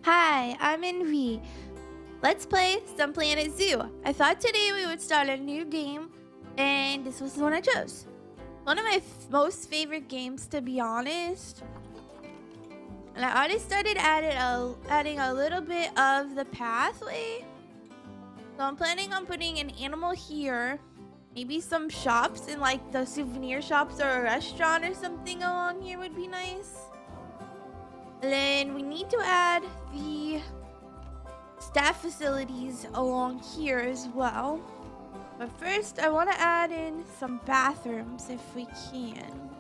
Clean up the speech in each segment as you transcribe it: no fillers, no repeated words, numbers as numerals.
Hi, I'm Envy. Let's play some Planet Zoo. I thought today we would start a new game, and this was the one I chose. One of my most favorite games, to be honest. And I already started adding a little bit of the pathway. So I'm planning on putting an animal here, maybe some shops in like the souvenir shops or a restaurant or something along here would be nice. And then we need to add the staff facilities along here as well. But first, I want to add in some bathrooms if we can.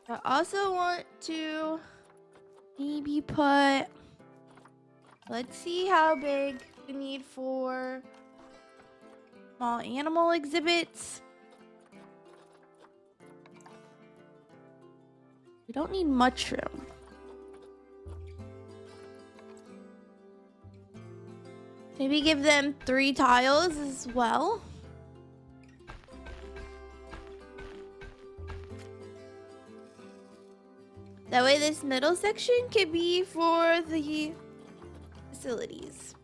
I also want to maybe put... Let's see how big we need for small animal exhibits. We don't need much room. Maybe give them 3 tiles as well. That way this middle section could be for the facilities.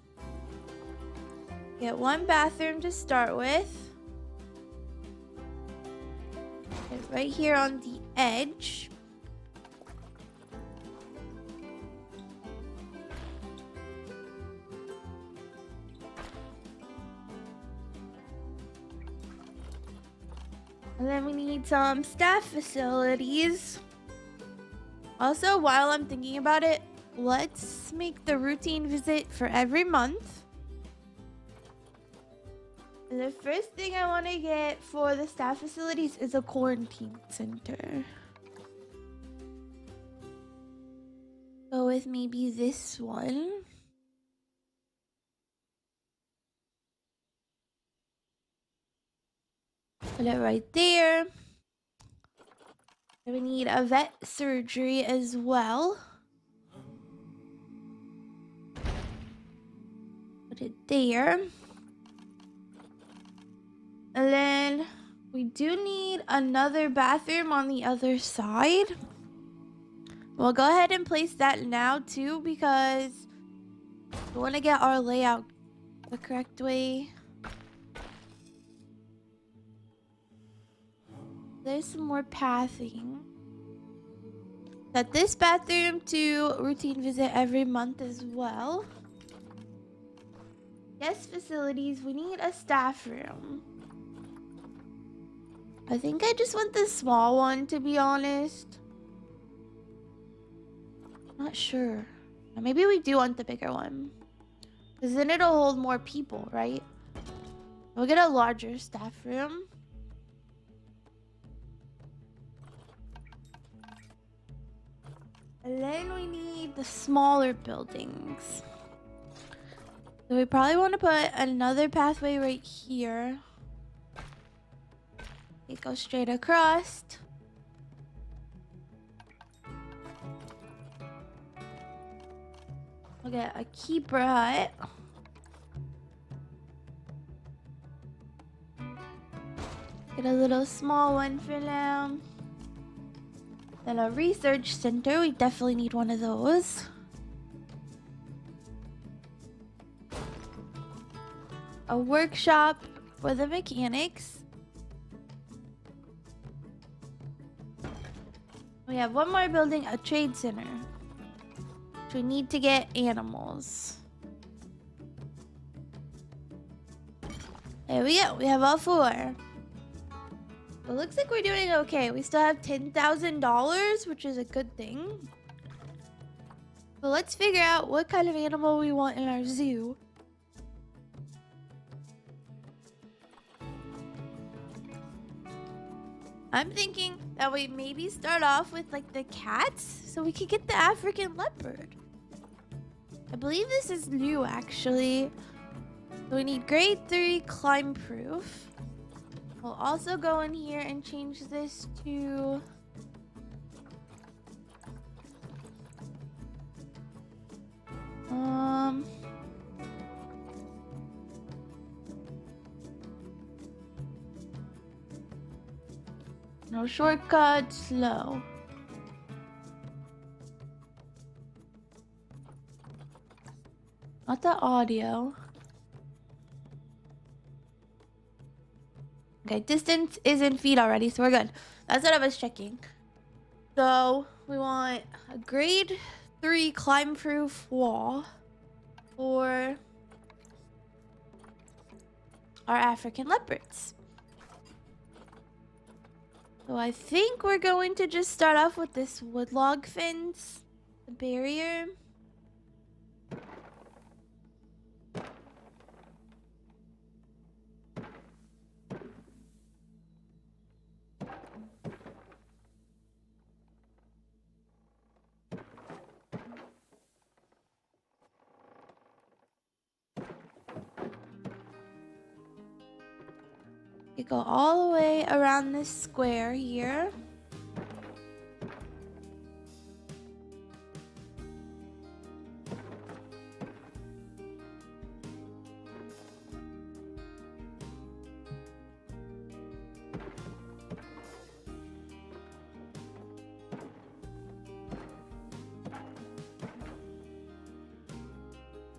Get 1 bathroom to start with. Get right here on the edge. And then we need some staff facilities. Also, while I'm thinking about it, let's make the routine visit for every month. And the first thing I want to get for the staff facilities is a quarantine center. Go with maybe this one. Put it right there. And we need a vet surgery as well. Put it there. And then we do need another bathroom on the other side. We'll go ahead and place that now too because we want to get our layout the correct way. There's some more pathing. Set this bathroom to routine visit every month as well. Guest facilities, we need a staff room. I think I just want the small one, to be honest. Not sure. Maybe we do want the bigger one. Because then it'll hold more people, right? We'll get a larger staff room. And then we need the smaller buildings. So we probably want to put another pathway right here. It goes straight across. We'll get a keeper hut. Get a little small one for now. Then a research center. We definitely need one of those. A workshop for the mechanics. We have one more building, a trade center. We need to get animals. There we go. We have all 4. It looks like we're doing okay. We still have $10,000, which is a good thing. So let's figure out what kind of animal we want in our zoo. I'm thinking that we maybe start off with like the cats so we could get the African leopard. I believe this is new actually. So we need grade 3 climb proof. We'll also go in here and change this to No shortcuts, slow. Not the audio. Okay, distance is in feet already, so we're good. That's what I was checking. So we want a grade 3 climb-proof wall for our African leopards. So I think we're going to just start off with this wood log fence, the barrier. You go all the way around this square here.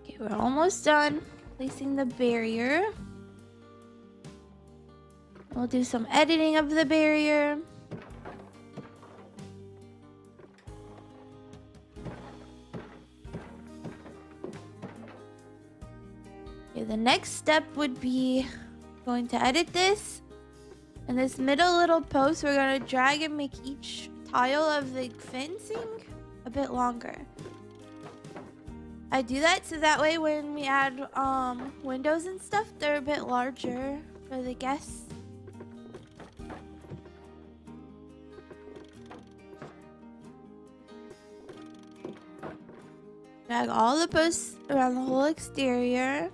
Okay, we're almost done placing the barrier. We'll do some editing of the barrier. Okay, the next step would be going to edit this. And this middle little post, we're going to drag and make each tile of the fencing a bit longer. I do that so that way when we add windows and stuff, they're a bit larger for the guests. Drag all the posts around the whole exterior.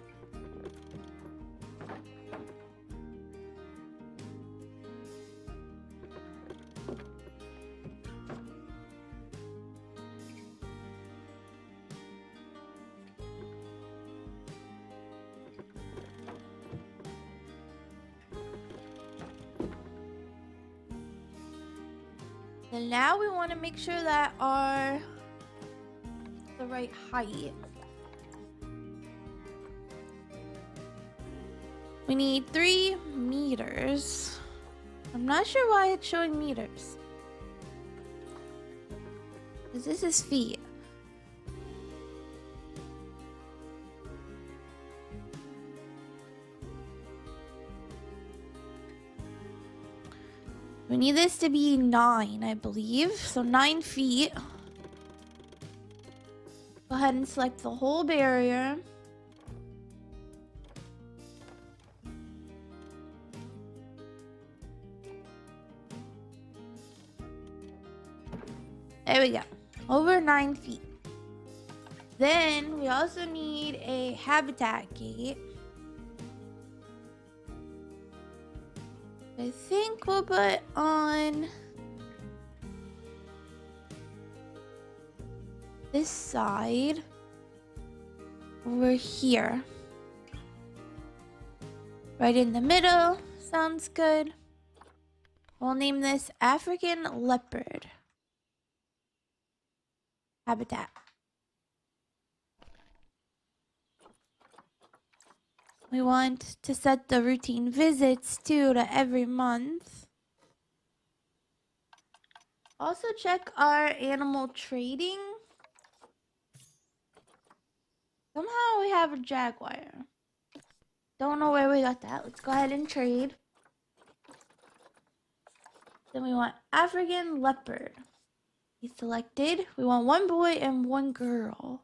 And now we want to make sure that our the right height. We need 3 meters. I'm not sure why it's showing meters. Because this is feet. We need this to be 9, I believe. So 9 feet. Go ahead and select the whole barrier. There we go. Over 9 feet. Then we also need a habitat gate. I think we'll put on this side over here. Right in the middle. Sounds good. We'll name this African leopard habitat. We want to set the routine visits too to every month. Also check our animal trading. Somehow we have a jaguar. Don't know where we got that. Let's go ahead and trade. Then we want African leopard. He's selected. We want 1 boy and 1 girl.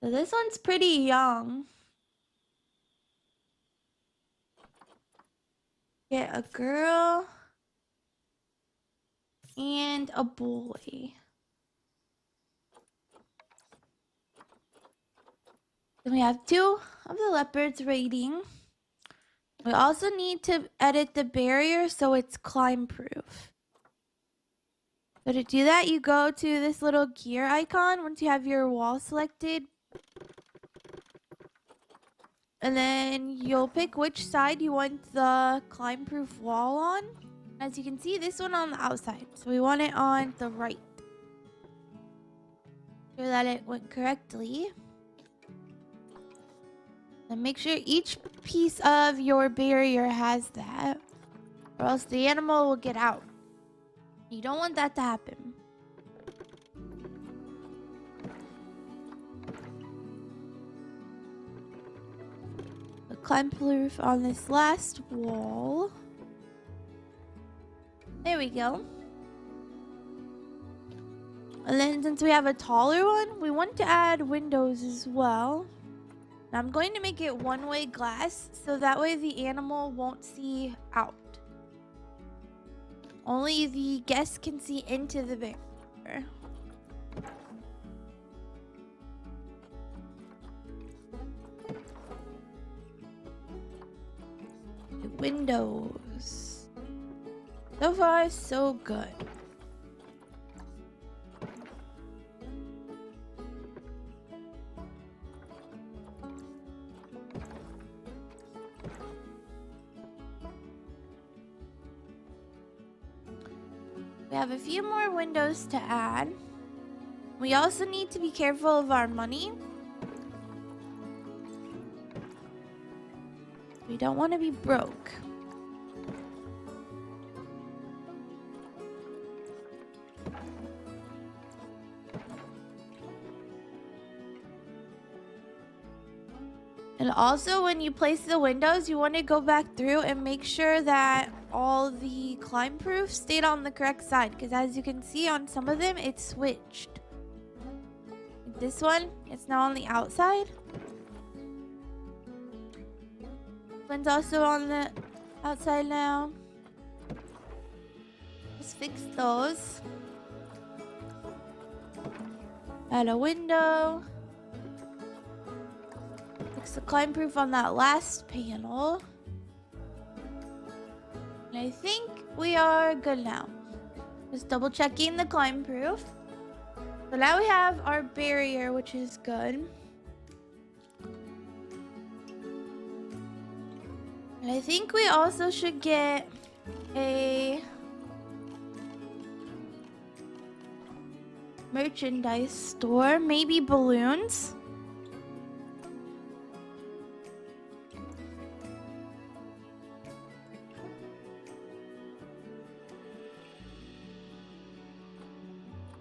So this one's pretty young. Get a girl and a boy. Then we have 2 of the leopards rating. We also need to edit the barrier so it's climb proof. So to do that, you go to this little gear icon once you have your wall selected. And then you'll pick which side you want the climb proof wall on. As you can see, this one on the outside. So we want it on the right. Sure that it went correctly. And make sure each piece of your barrier has that, or else the animal will get out. You don't want that to happen. The climb roof on this last wall. There we go. And then since we have a taller one, we want to add windows as well. Now I'm going to make it one-way glass so that way the animal won't see out. Only the guests can see into the barrier. Windows. So far, so good. We have a few more windows to add. We also need to be careful of our money. We don't want to be broke. And also when you place the windows, you want to go back through and make sure that all the climb proofs stayed on the correct side. Because as you can see on some of them, it's switched. Like this one, it's now on the outside. This one's also on the outside now. Just fix those. Add a window. Fix the climb proof on that last panel. And I think we are good now. Just double checking the climb proof. So now we have our barrier, which is good. And I think we also should get a merchandise store, maybe balloons.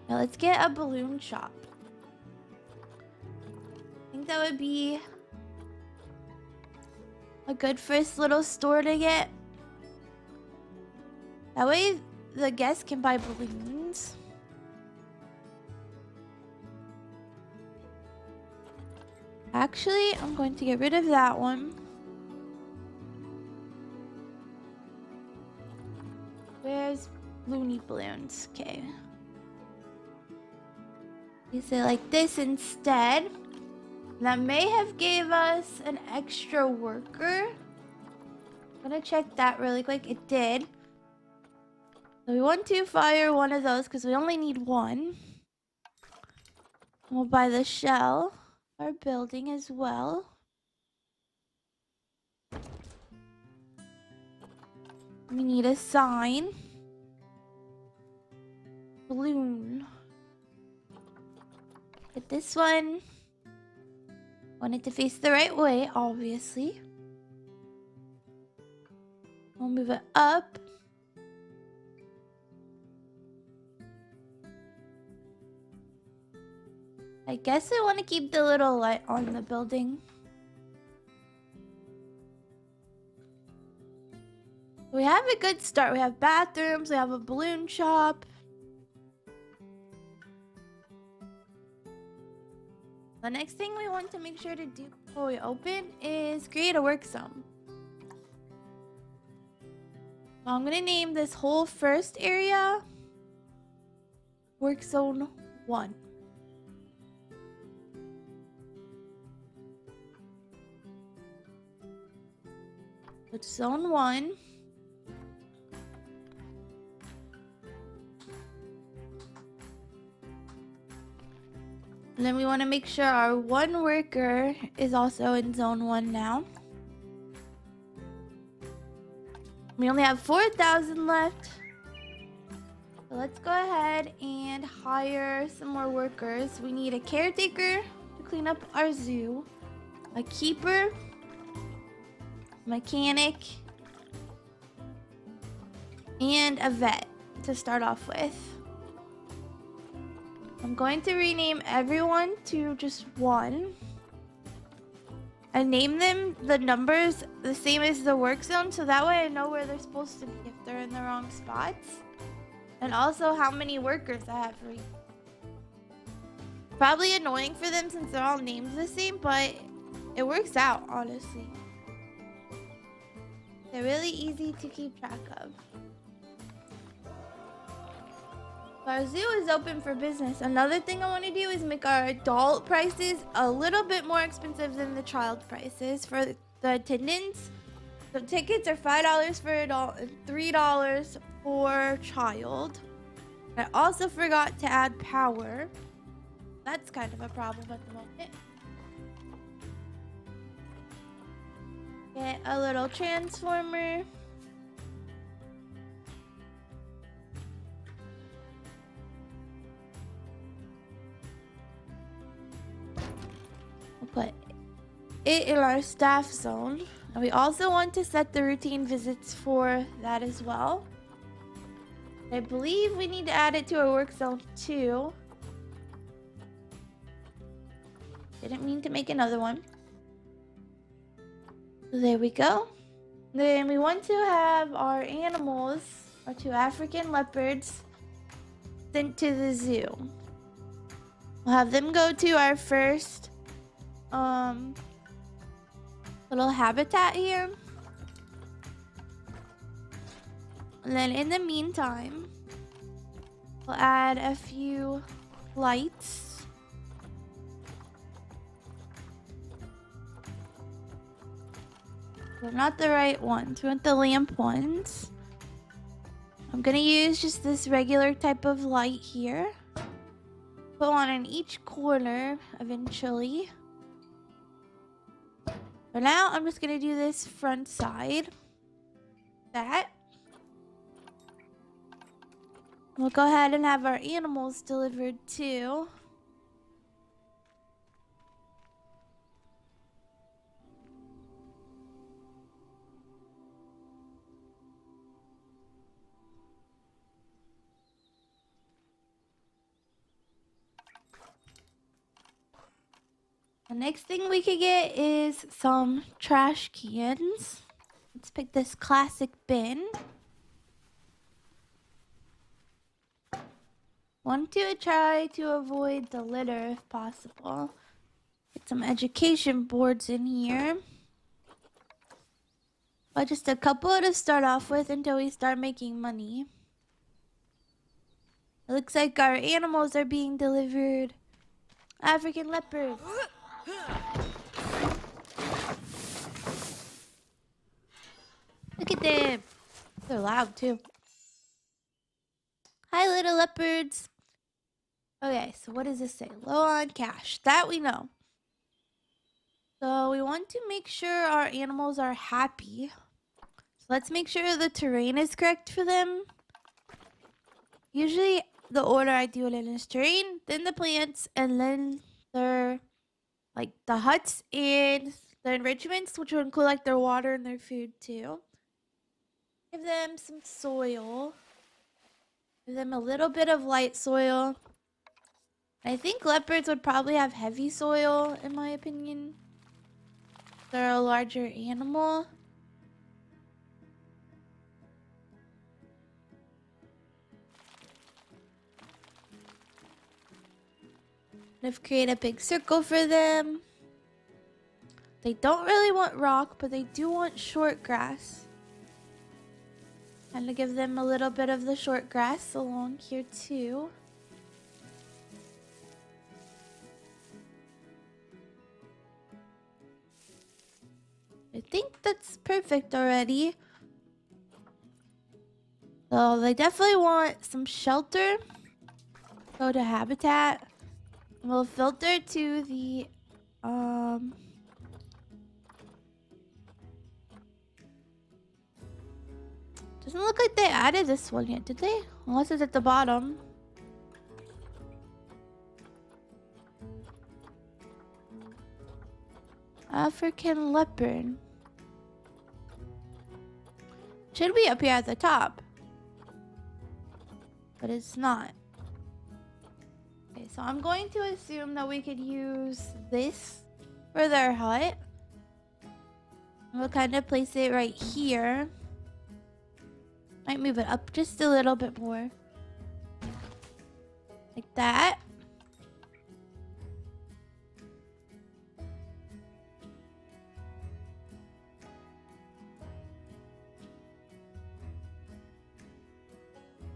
Now let's get a balloon shop. I think that would be a good first little store to get. That way the guests can buy balloons. Actually, I'm going to get rid of that one. Where's Looney Balloons? Okay. Use it like this instead. That may have gave us an extra worker. I'm gonna check that really quick. It did. So we want to fire one of those because we only need one. We'll buy the shell, our building as well. We need a sign. Balloon. Get this one. Want it to face the right way, obviously. We'll move it up. I guess I want to keep the little light on the building. We have a good start. We have bathrooms, we have a balloon shop. The next thing we want to make sure to do before we open is create a work zone. So I'm going to name this whole first area Work Zone 1. It's Zone 1. And then we want to make sure our one worker is also in Zone 1 now. We only have 4,000 left. So let's go ahead and hire some more workers. We need a caretaker to clean up our zoo, a keeper, mechanic, and a vet to start off with. I'm going to rename everyone to just one. I name them the numbers the same as the work zone, so that way I know where they're supposed to be if they're in the wrong spots. And also how many workers I have for each. Probably annoying for them since they're all named the same, but it works out, honestly. They're really easy to keep track of. Our zoo is open for business. Another thing I want to do is make our adult prices a little bit more expensive than the child prices for the attendance. So tickets are $5 for adult and $3 for child. I also forgot to add power. That's kind of a problem at the moment. Get a little transformer. We'll put it in our staff zone. And we also want to set the routine visits for that as well. I believe we need to add it to our work zone too. Didn't mean to make another one. There we go. Then we want to have our animals, our 2 African leopards, sent to the zoo. We'll have them go to our first little habitat here. And then in the meantime, we'll add a few lights. They're not the right ones. We want the lamp ones. I'm gonna use just this regular type of light here. Put one in each corner eventually. For now, I'm just gonna do this front side. That. We'll go ahead and have our animals delivered too. The next thing we could get is some trash cans. Let's pick this classic bin. Want to try to avoid the litter if possible. Get some education boards in here. But just a couple to start off with until we start making money. It looks like our animals are being delivered. African leopards. Look at them. They're loud too. Hi, little leopards. Okay, so what does this say? Low on cash. That we know. So we want to make sure our animals are happy. So let's make sure the terrain is correct for them. Usually the order I do it in is terrain, then the plants, and then their like the huts and the enrichments, which will include like their water and their food too. Give them some soil. Give them a little bit of light soil. I think leopards would probably have heavy soil, in my opinion. They're a larger animal. I've created a big circle for them. They don't really want rock, but they do want short grass. And to give them a little bit of the short grass along here too. I think that's perfect already. So they definitely want some shelter. Go to habitat. We'll filter to the Doesn't look like they added this one yet, did they? Unless it's at the bottom. African leopard. Should be up here at the top. But it's not. Okay, so I'm going to assume that we could use this for their hut. We'll kind of place it right here. Might move it up just a little bit more. Like that.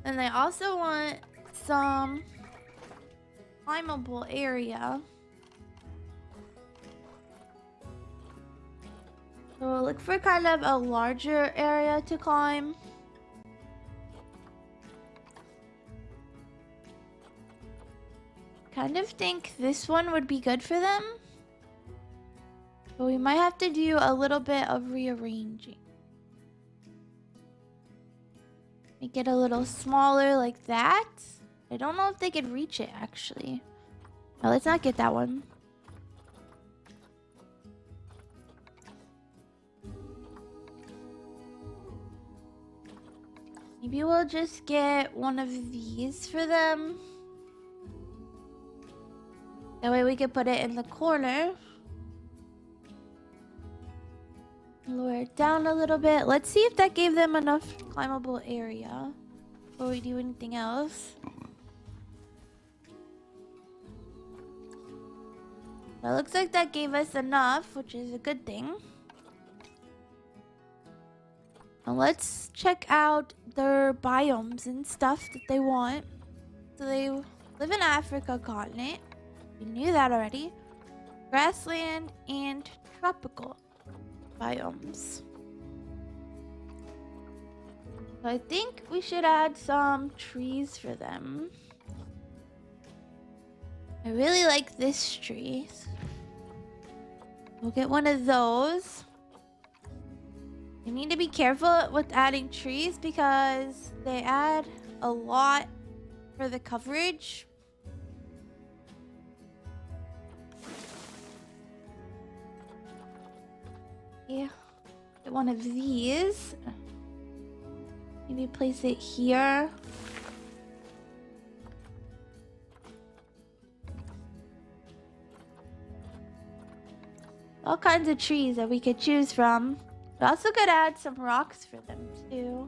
And I also want some climbable area. So we'll look for kind of a larger area to climb. Kind of think this one would be good for them. But we might have to do a little bit of rearranging. Make it a little smaller like that. I don't know if they could reach it actually. No, let's not get that one. Maybe we'll just get one of these for them. That way we can put it in the corner. Lower it down a little bit. Let's see if that gave them enough climbable area before we do anything else. It looks like that gave us enough, which is a good thing. Now let's check out their biomes and stuff that they want. So they live in Africa continent. We knew that already. Grassland and tropical biomes. So I think we should add some trees for them. I really like this tree. We'll get one of those. You need to be careful with adding trees because they add a lot for the coverage. Yeah, get one of these. Maybe place it here. All kinds of trees that we could choose from. We also could add some rocks for them too.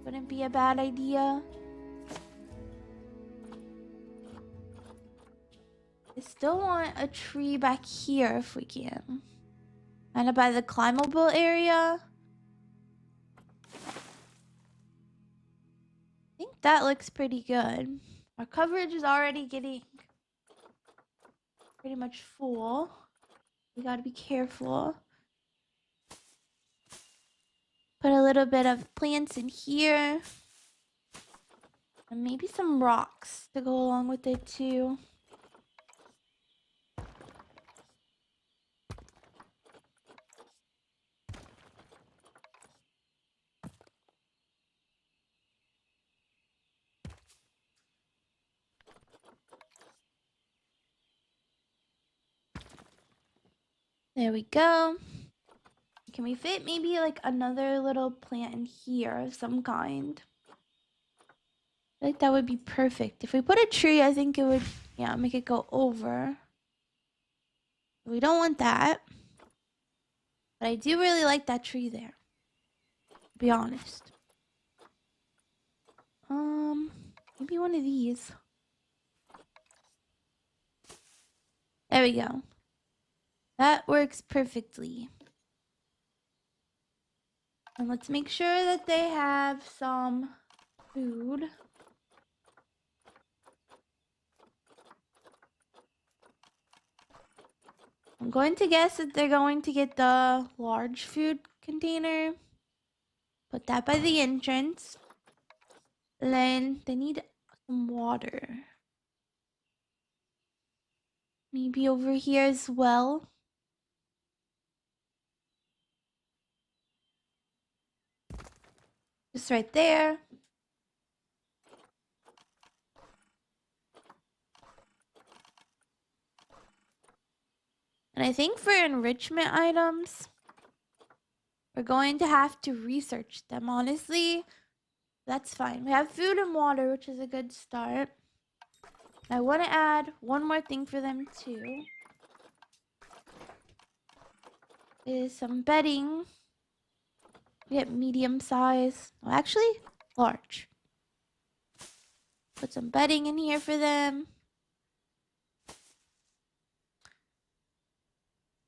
Wouldn't be a bad idea. I still want a tree back here if we can. Kind of by the climbable area. I think that looks pretty good. Our coverage is already getting pretty much full. We gotta be careful. Put a little bit of plants in here. And maybe some rocks to go along with it too. There we go. Can we fit maybe like another little plant in here of some kind? I think that would be perfect. If we put a tree, I think it would, yeah, make it go over. We don't want that. But I do really like that tree there. To be honest. Maybe one of these. There we go. That works perfectly. And let's make sure that they have some food. I'm going to guess that they're going to get the large food container. Put that by the entrance. Then they need some water. Maybe over here as well. Just right there. And I think for enrichment items, we're going to have to research them, honestly. That's fine. We have food and water, which is a good start. I want to add one more thing for them too. Is some bedding. We get medium size. Oh, actually, large. Put some bedding in here for them.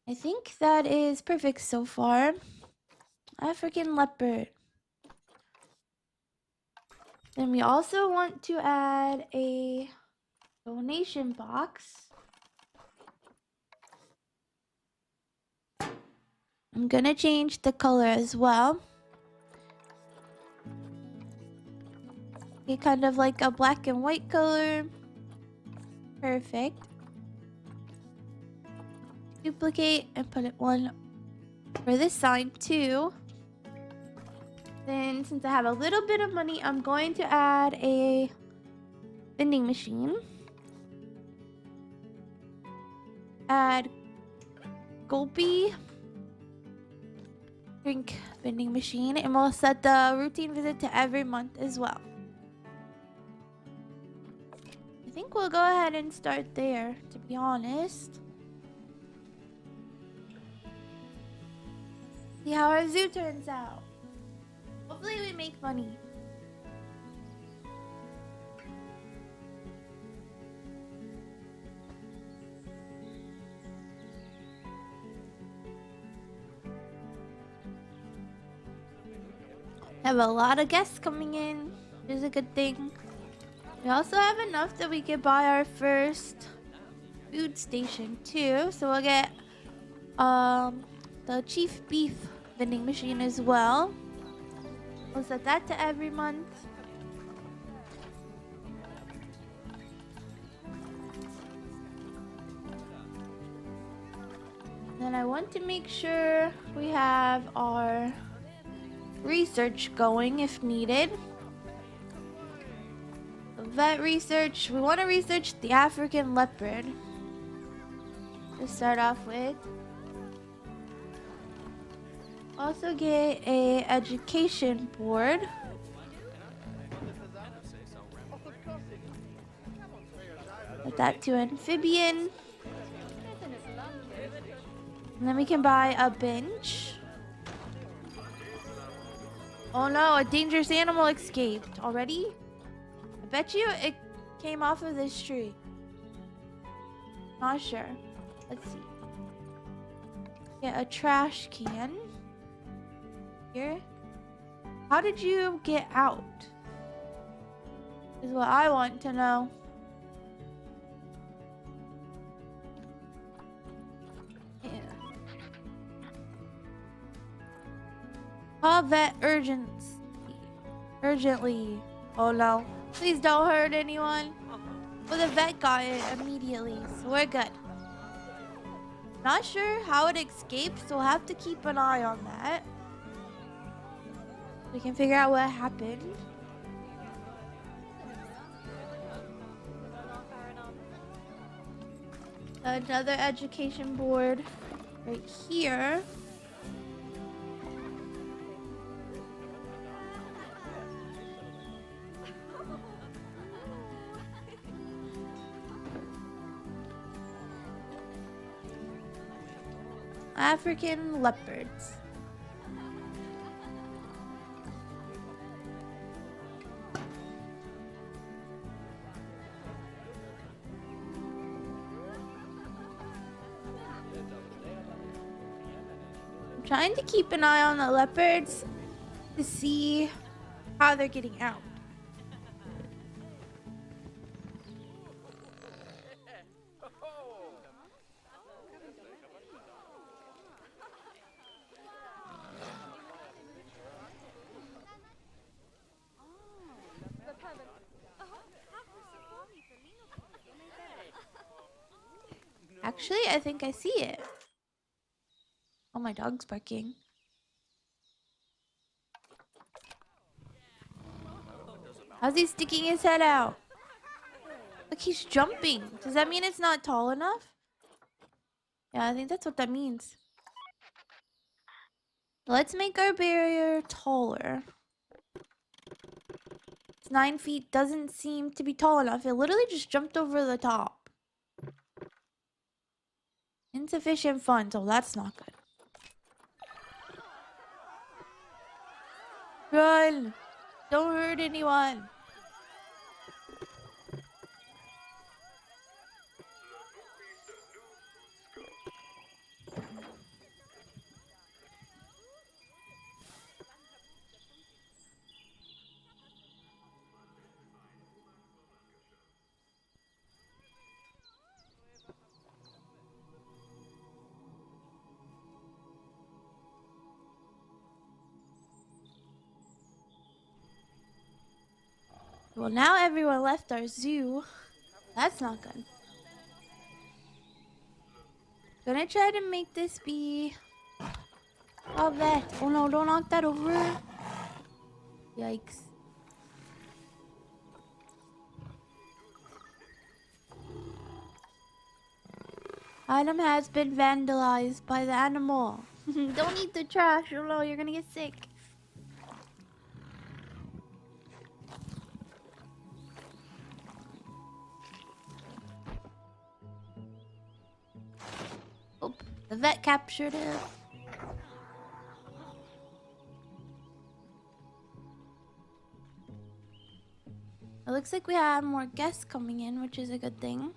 I think that is perfect so far. African leopard. Then we also want to add a donation box. I'm gonna change the color as well. Okay, kind of like a black and white color. Perfect. Duplicate and put it one for this sign too. Then since I have a little bit of money, I'm going to add a vending machine. Add Gulpy drink vending machine, and we'll set the routine visit to every month as well. I think we'll go ahead and start there, to be honest. See how our zoo turns out. Hopefully we make money. Have a lot of guests coming in, which is a good thing. We also have enough that we could buy our first food station too. So we'll get the chief beef vending machine as well. We'll set that to every month. Then I want to make sure we have our research going if needed. Vet research. We want to research the African leopard to start off with. Also get a education board. Put that to amphibian. And then we can buy a bench. Oh no, a dangerous animal escaped already? I bet you it came off of this tree. Not sure. Let's see. Get a trash can. Here. How did you get out? Is what I want to know. Yeah. Call vet urgently. Oh no. Please don't hurt anyone. Well, the vet got it immediately, so we're good. Not sure how it escaped, so we'll have to keep an eye on that. We can figure out what happened. Another education board right here. African leopards. I'm trying to keep an eye on the leopards to see how they're getting out. Actually, I think I see it. Oh, my dog's barking. How's he sticking his head out? Look, he's jumping. Does that mean it's not tall enough? Yeah, I think that's what that means. Let's make our barrier taller. 9 feet doesn't seem to be tall enough. It literally just jumped over the top. Insufficient funds. Oh, that's not good. Run! Don't hurt anyone. Well, now everyone left our zoo. That's not good. Gonna try to make this be all that. Oh no, don't knock that over. Yikes. Item has been vandalized by the animal. Don't eat the trash. Oh no, you're gonna get sick. Oh, the vet captured it. It looks like we have more guests coming in, which is a good thing.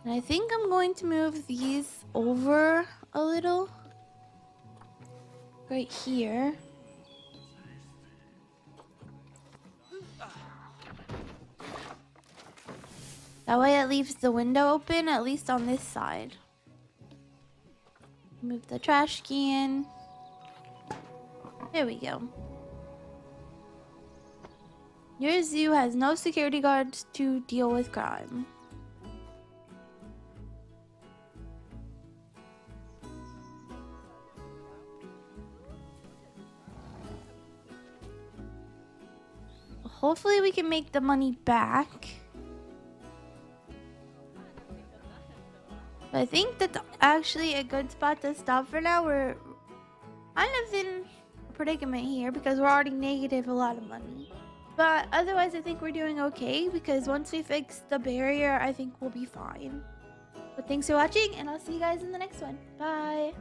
And I think I'm going to move these over a little. Right here. That way it leaves the window open, at least on this side. Move the trash can. There we go. Your zoo has no security guards to deal with crime. Hopefully we can make the money back. But I think that's actually a good spot to stop for now. We're kind of in a predicament here because we're already negative a lot of money. But otherwise, I think we're doing okay because once we fix the barrier, I think we'll be fine. But thanks for watching, and I'll see you guys in the next one. Bye!